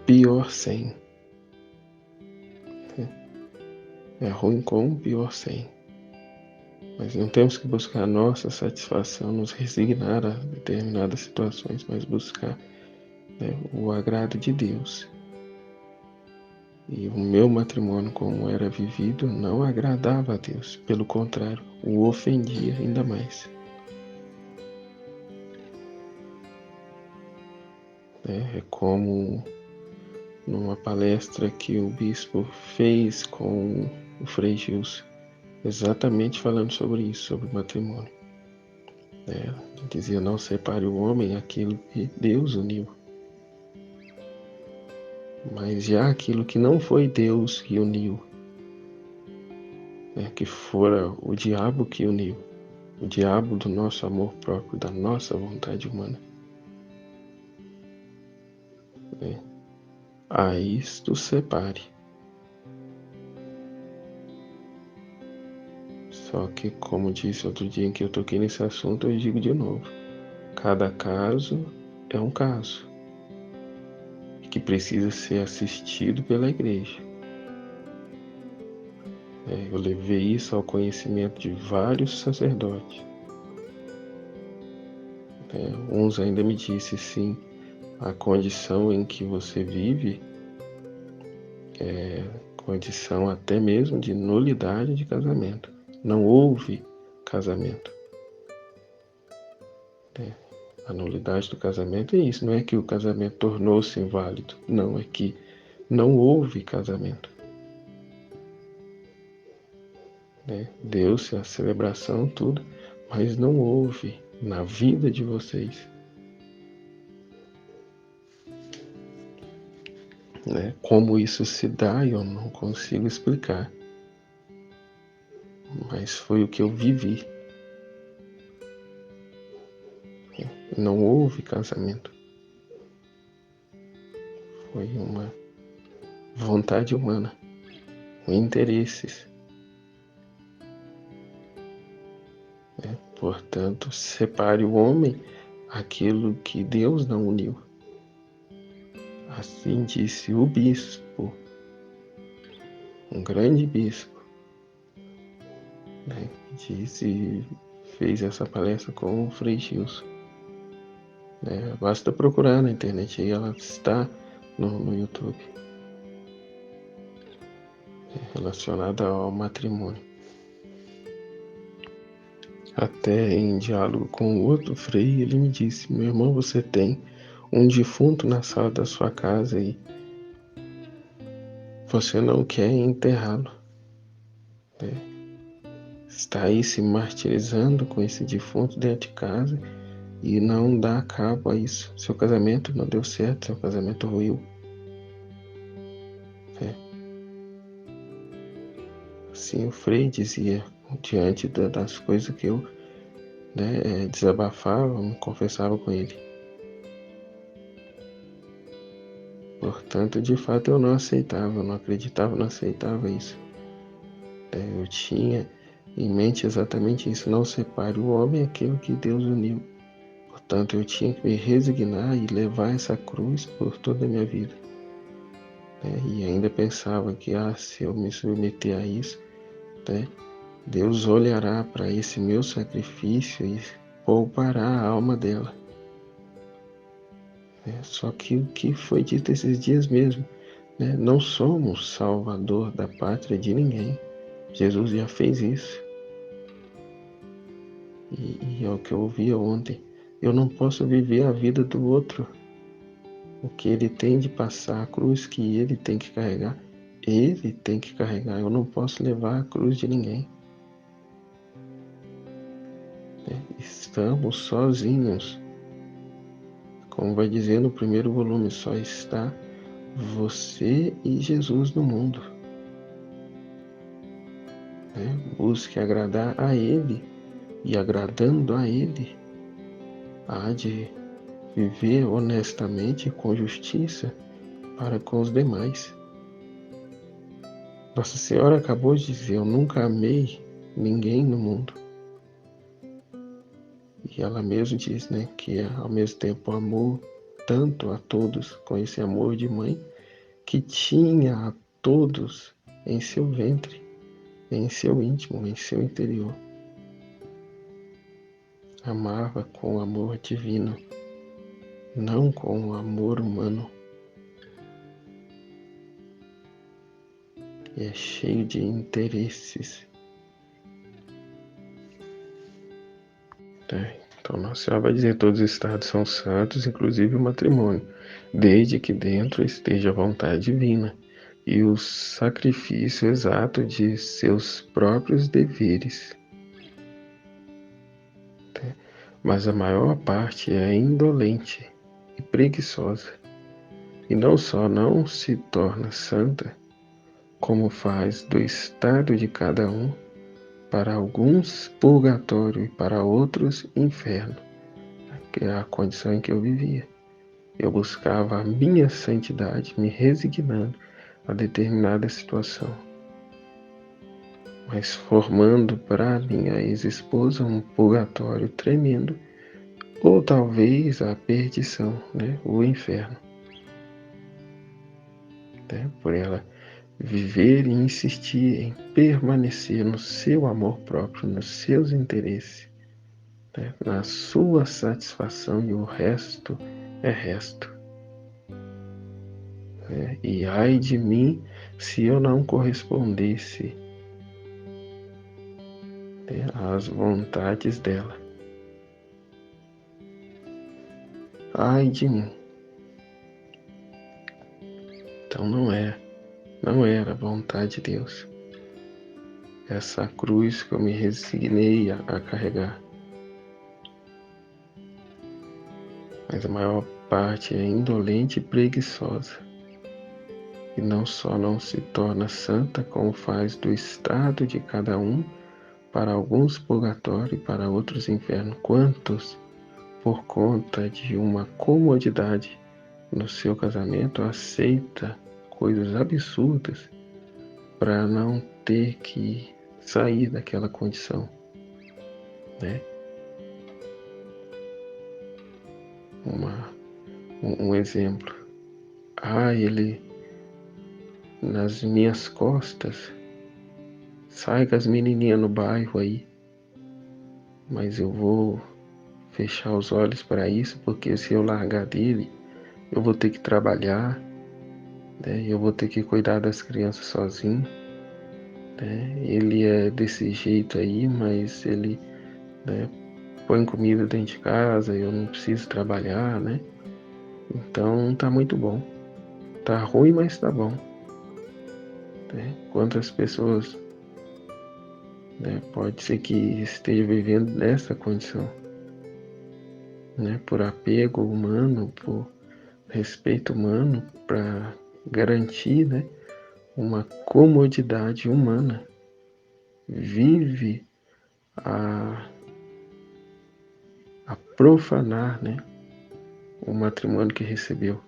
pior sem. É ruim com, pior sem. Mas não temos que buscar a nossa satisfação, nos resignar a determinadas situações, mas buscar, né, o agrado de Deus. E o meu matrimônio, como era vivido, não agradava a Deus. Pelo contrário, o ofendia ainda mais. É como numa palestra que o bispo fez com o Frei Gilson, exatamente falando sobre isso, sobre o matrimônio. Ele dizia: não separe o homem aquilo que Deus uniu. Mas já aquilo que não foi Deus que uniu, que fora o diabo que uniu, o diabo do nosso amor próprio, da nossa vontade humana, a isto separe. Só que, como disse outro dia em que eu toquei nesse assunto, eu digo de novo: cada caso é um caso que precisa ser assistido pela igreja. Eu levei isso ao conhecimento de vários sacerdotes. Uns ainda me disseram: sim, a condição em que você vive é condição até mesmo de nulidade de casamento. Não houve casamento. A nulidade do casamento é isso, não é que o casamento tornou-se inválido, não, é que não houve casamento. Deu-se a celebração, tudo, mas não houve na vida de vocês. Como isso se dá, eu não consigo explicar. Mas foi o que eu vivi. Não houve casamento. Foi uma vontade humana, interesses. Portanto, separe o homem aquilo que Deus não uniu. Assim disse o bispo, um grande bispo, disse, fez essa palestra com o Frei Gilson. Basta procurar na internet, aí ela está no YouTube, relacionada ao matrimônio. Até em diálogo com o outro frei, ele me disse: meu irmão, você tem um defunto na sala da sua casa e você não quer enterrá-lo. Está aí se martirizando com esse defunto dentro de casa e não dá cabo a isso. Seu casamento não deu certo, seu casamento ruiu. Assim o Frei dizia, diante das coisas que eu desabafava, me confessava com ele. Portanto, de fato, eu não aceitava, eu não acreditava, não aceitava isso. Eu tinha em mente exatamente isso: não separe o homem aquilo que Deus uniu. Portanto, eu tinha que me resignar e levar essa cruz por toda a minha vida. E ainda pensava que, se eu me submeter a isso, Deus olhará para esse meu sacrifício e poupará a alma dela. Só que o que foi dito esses dias mesmo, não somos salvador da pátria de ninguém. Jesus já fez isso. E é o que eu ouvia ontem: eu não posso viver a vida do outro. O que ele tem de passar, a cruz que ele tem que carregar, ele tem que carregar. Eu não posso levar a cruz de ninguém. Estamos sozinhos. Como vai dizer no primeiro volume, só está você e Jesus no mundo. Busque agradar a Ele, e agradando a Ele, há de viver honestamente e com justiça para com os demais. Nossa Senhora acabou de dizer: eu nunca amei ninguém no mundo. E ela mesma diz, que ao mesmo tempo amou tanto a todos, com esse amor de mãe, que tinha a todos em seu ventre, em seu íntimo, em seu interior. amava com amor divino, não com amor humano. E é cheio de interesses. Então Nossa Senhora vai dizer: todos os estados são santos, inclusive o matrimônio, desde que dentro esteja a vontade divina e o sacrifício exato de seus próprios deveres. Mas a maior parte é indolente e preguiçosa, e não só não se torna santa, como faz do estado de cada um, para alguns purgatório e para outros inferno, que é a condição em que eu vivia. Eu buscava a minha santidade, me resignando a determinada situação, mas formando para minha ex-esposa um purgatório tremendo, ou talvez a perdição, o inferno, por ela viver e insistir em permanecer no seu amor próprio, nos seus interesses, na sua satisfação, e o resto é resto. E ai de mim se eu não correspondesse às vontades dela. Ai de mim. Então não era a vontade de Deus essa cruz que eu me resignei a carregar. Mas a maior parte é indolente e preguiçosa. E não só não se torna santa, como faz do estado de cada um, para alguns purgatório e para outros inferno. Quantos, por conta de uma comodidade no seu casamento, aceita coisas absurdas para não ter que sair daquela condição, Um exemplo. Ele nas minhas costas sai com as menininhas no bairro aí, mas eu vou fechar os olhos para isso, porque se eu largar dele, eu vou ter que trabalhar, eu vou ter que cuidar das crianças sozinho. Ele é desse jeito aí, mas ele põe comida dentro de casa, eu não preciso trabalhar, Então tá muito bom. Tá ruim, mas tá bom. Quantas pessoas pode ser que esteja vivendo nessa condição, por apego humano, por respeito humano, para garantir uma comodidade humana, vive a profanar o matrimônio que recebeu,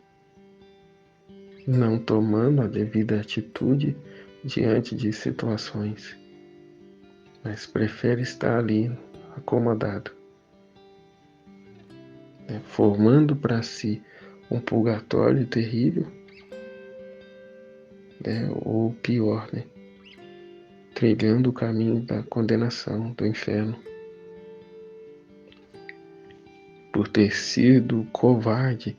não tomando a devida atitude diante de situações, mas prefere estar ali acomodado, formando para si um purgatório terrível, ou pior, trilhando o caminho da condenação, do inferno, por ter sido covarde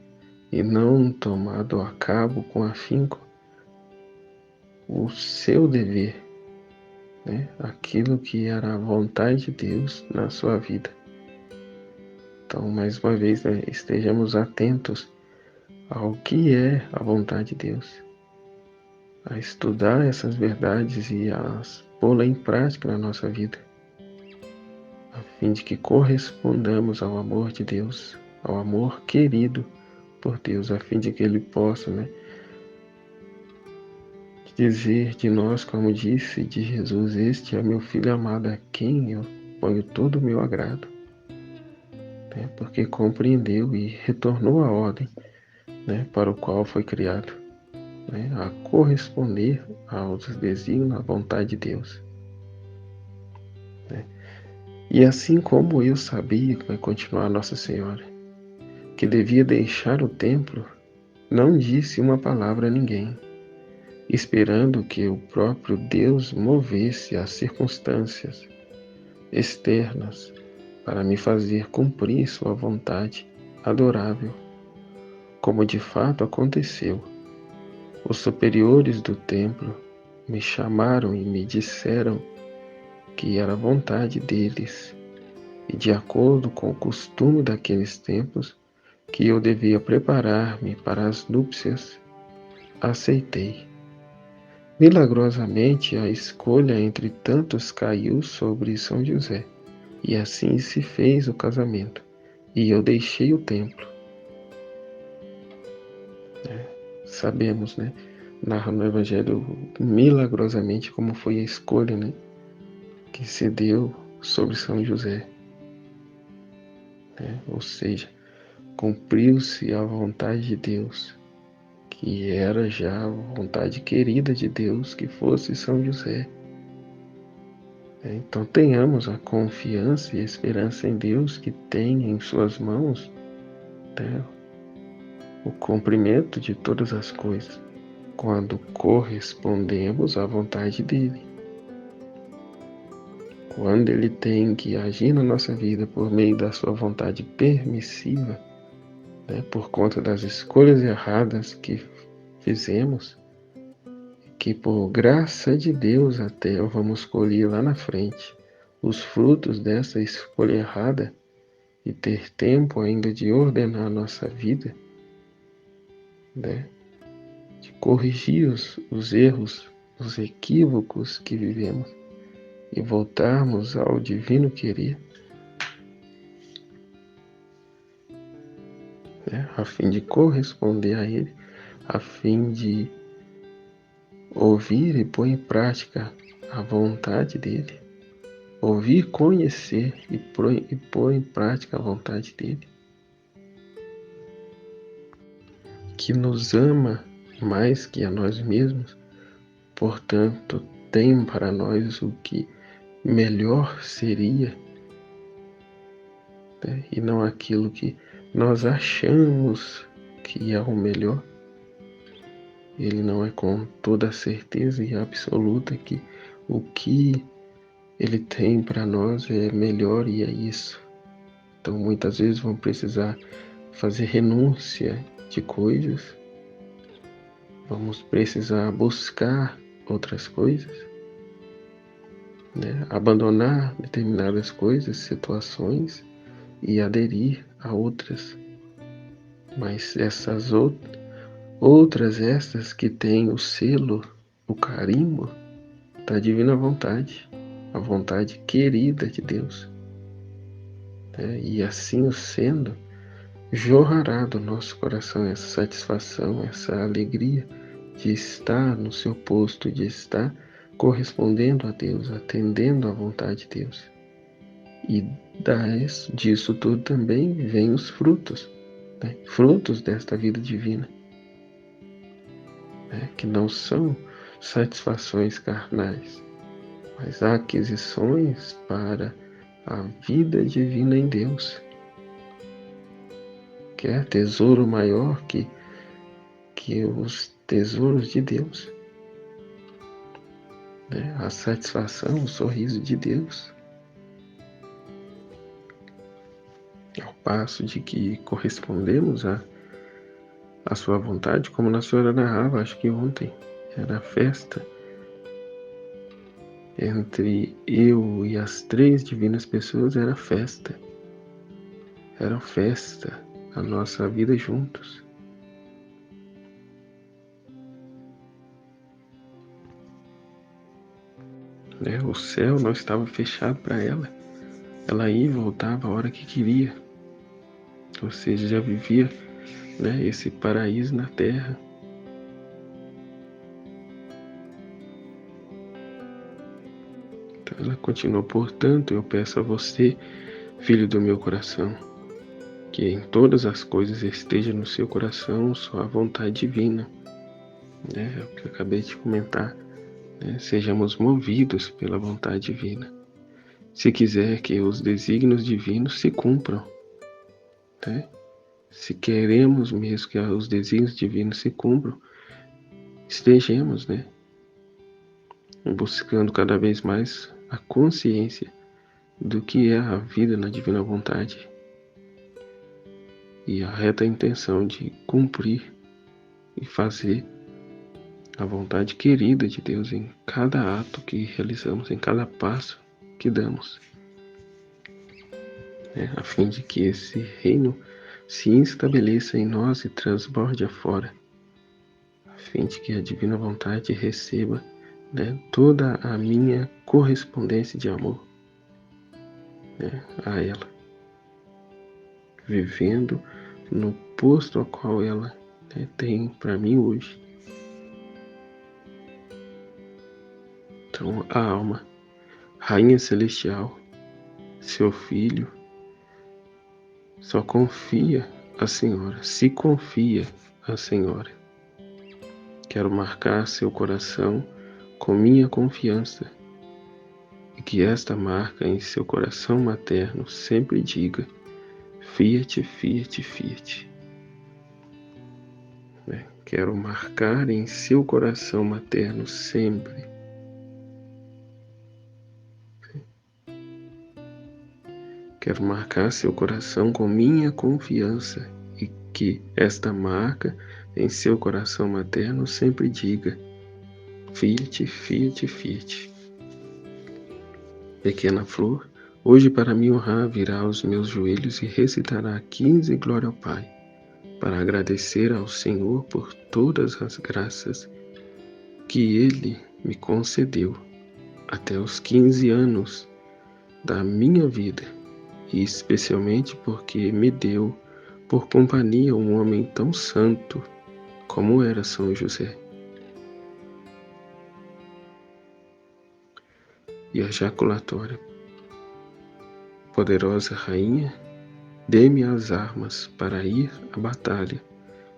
e não tomado a cabo com afinco o seu dever, aquilo que era a vontade de Deus na sua vida. Então, mais uma vez, estejamos atentos ao que é a vontade de Deus, a estudar essas verdades e a pô-la em prática na nossa vida, a fim de que correspondamos ao amor de Deus, ao amor querido por Deus, a fim de que Ele possa dizer de nós, como disse de Jesus: este é meu Filho amado, a quem eu ponho todo o meu agrado, porque compreendeu e retornou à ordem para o qual foi criado, a corresponder aos desígnios, à vontade de Deus. E assim como eu sabia que vai continuar Nossa Senhora, que devia deixar o templo, não disse uma palavra a ninguém, esperando que o próprio Deus movesse as circunstâncias externas para me fazer cumprir sua vontade adorável, como de fato aconteceu. Os superiores do templo me chamaram e me disseram que era vontade deles, e de acordo com o costume daqueles tempos, que eu devia preparar-me para as núpcias. Aceitei. Milagrosamente, a escolha entre tantos caiu sobre São José, e assim se fez o casamento, e eu deixei o templo. Sabemos, né? Narra no Evangelho milagrosamente como foi a escolha, né? Que se deu sobre São José. Ou seja, cumpriu-se a vontade de Deus, que era já a vontade querida de Deus que fosse São José. Então tenhamos a confiança e a esperança em Deus, que tem em suas mãos, né, o cumprimento de todas as coisas, quando correspondemos à vontade dele. Quando ele tem que agir na nossa vida por meio da sua vontade permissiva, né, por conta das escolhas erradas que fizemos, que por graça de Deus até vamos colher lá na frente os frutos dessa escolha errada e ter tempo ainda de ordenar a nossa vida, né, de corrigir os erros, os equívocos que vivemos e voltarmos ao divino querer, né, a fim de corresponder a Ele, a fim de ouvir e pôr em prática a vontade dEle, ouvir, conhecer e pôr em prática a vontade dEle, que nos ama mais que a nós mesmos, portanto tem para nós o que melhor seria, né, e não aquilo que nós achamos que é o melhor. Ele não é com toda certeza e absoluta que o que ele tem para nós é melhor e é isso. Então muitas vezes vamos precisar fazer renúncia de coisas, vamos precisar buscar outras coisas, né? Abandonar determinadas coisas, situações e aderir a outras. Mas essas outras estas que têm o selo, o carimbo da divina vontade, a vontade querida de Deus, né? E assim sendo, jorrará do nosso coração essa satisfação, essa alegria de estar no seu posto, de estar correspondendo a Deus, atendendo à vontade de Deus. E disso tudo também vêm os frutos, né? Frutos desta vida divina, né? Que não são satisfações carnais, mas aquisições para a vida divina em Deus. Que é tesouro maior que os tesouros de Deus, né? A satisfação, o sorriso de Deus. Ao passo de que correspondemos à sua vontade, como a senhora narrava, acho que ontem, era a festa entre eu e as 3 divinas pessoas, era festa, a nossa vida juntos. Né? O céu não estava fechado para ela, ela ia e voltava a hora que queria, ou seja, já vivia, né, esse paraíso na terra. Então ela continuou: portanto, eu peço a você, filho do meu coração, que em todas as coisas esteja no seu coração só a vontade divina, né? É o que eu acabei de comentar, né? Sejamos movidos pela vontade divina, se quiser que os desígnios divinos se cumpram, né? Se queremos mesmo que os desígnios divinos se cumpram, estejamos, né, buscando cada vez mais a consciência do que é a vida na divina vontade e a reta intenção de cumprir e fazer a vontade querida de Deus em cada ato que realizamos, em cada passo que damos, a fim de que esse reino se estabeleça em nós e transborde afora, a fim de que a divina vontade receba toda a minha correspondência de amor a ela, vivendo no posto ao qual ela tem para mim hoje. Então, a alma, Rainha Celestial, seu filho, só confia a Senhora, se confia a Senhora. Quero marcar seu coração com minha confiança e que esta marca em seu coração materno sempre diga: Fiat, Fiat, Fiat. Quero marcar em seu coração materno sempre. Quero marcar seu coração com minha confiança e que esta marca em seu coração materno sempre diga: Fiat, Fiat, Fiat. Pequena flor, hoje para me honrar virá aos meus joelhos e recitará 15 glória ao Pai, para agradecer ao Senhor por todas as graças que Ele me concedeu até os 15 anos da minha vida, e especialmente porque me deu por companhia um homem tão santo como era São José. E a jaculatória: poderosa Rainha, dê-me as armas para ir à batalha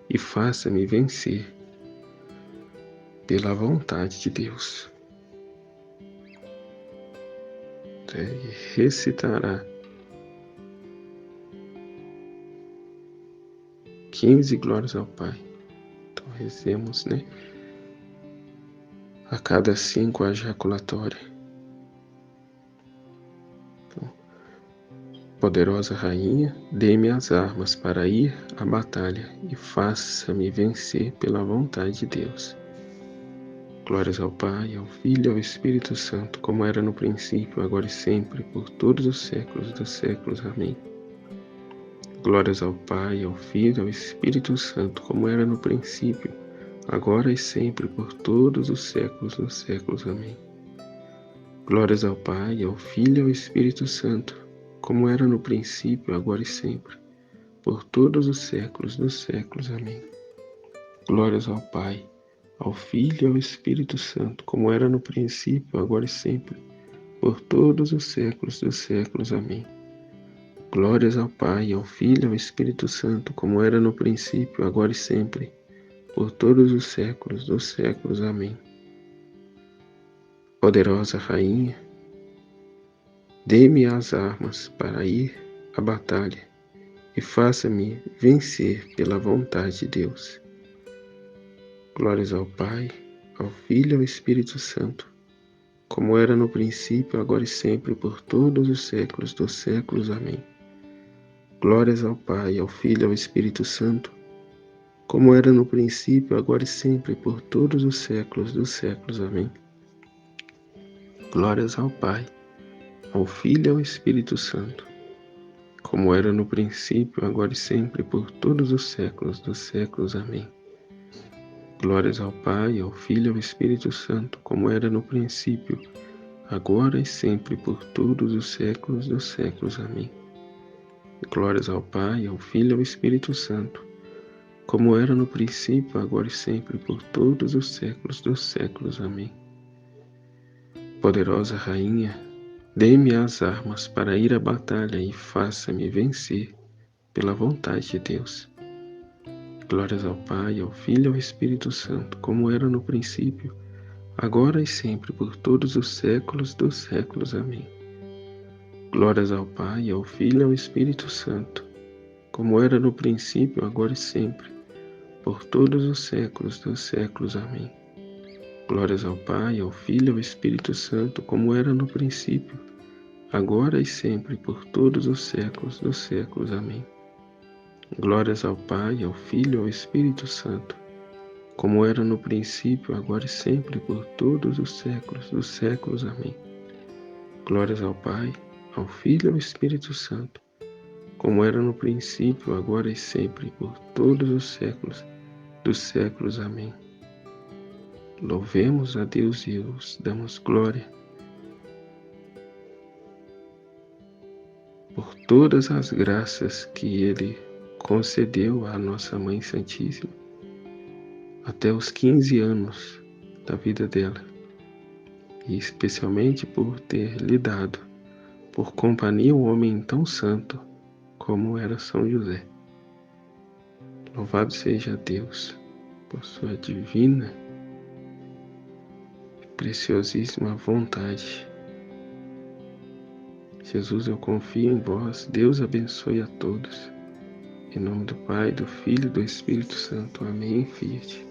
e faça-me vencer pela vontade de Deus. E recitará 15 glórias ao Pai. Então rezemos, a cada 5 a jaculatória. Então, poderosa Rainha, dê-me as armas para ir à batalha e faça-me vencer pela vontade de Deus. Glórias ao Pai, ao Filho e ao Espírito Santo, como era no princípio, agora e sempre, por todos os séculos dos séculos. Amém. Glórias ao Pai, ao Filho e ao Espírito Santo, como era no princípio, agora e sempre, por todos os séculos dos séculos. Amém. Glórias ao Pai, ao Filho e ao Espírito Santo, como era no princípio, agora e sempre, por todos os séculos dos séculos. Amém. Glórias ao Pai, ao Filho e ao Espírito Santo, como era no princípio, agora e sempre, por todos os séculos dos séculos. Amém. Glórias ao Pai, ao Filho e ao Espírito Santo, como era no princípio, agora e sempre, por todos os séculos dos séculos. Amém. Poderosa Rainha, dê-me as armas para ir à batalha e faça-me vencer pela vontade de Deus. Glórias ao Pai, ao Filho e ao Espírito Santo, como era no princípio, agora e sempre, por todos os séculos dos séculos. Amém. Glórias ao Pai, ao Filho e ao Espírito Santo, como era no princípio, agora e sempre, por todos os séculos dos séculos. Amém. Glórias ao Pai, ao Filho e ao Espírito Santo, como era no princípio, agora e sempre, por todos os séculos dos séculos. Amém. Glórias ao Pai, ao Filho e ao Espírito Santo, como era no princípio, agora e sempre, por todos os séculos dos séculos. Amém. Glórias ao Pai, ao Filho e ao Espírito Santo, como era no princípio, agora e sempre, por todos os séculos dos séculos. Amém. Poderosa Rainha, dê-me as armas para ir à batalha e faça-me vencer pela vontade de Deus. Glórias ao Pai, ao Filho e ao Espírito Santo, como era no princípio, agora e sempre, por todos os séculos dos séculos. Amém. Glórias ao Pai, ao Filho e ao Espírito Santo, como era no princípio, agora e sempre, por todos os séculos dos séculos. Amém. Glórias ao Pai, ao Filho e ao Espírito Santo, como era no princípio, agora e sempre, por todos os séculos dos séculos. Amém. Glórias ao Pai, ao Filho e ao Espírito Santo, como era no princípio, agora e sempre, por todos os séculos dos séculos. Amém. Glórias ao Pai, ao Filho e ao Espírito Santo, como era no princípio, agora e sempre, por todos os séculos dos séculos. Amém. Louvemos a Deus e os damos glória por todas as graças que Ele concedeu à nossa Mãe Santíssima até os 15 anos da vida dela, e especialmente por ter lhe dado por companhia um homem tão santo como era São José. Louvado seja Deus por sua divina e preciosíssima vontade. Jesus, eu confio em vós. Deus abençoe a todos. Em nome do Pai, do Filho e do Espírito Santo. Amém. Fiat.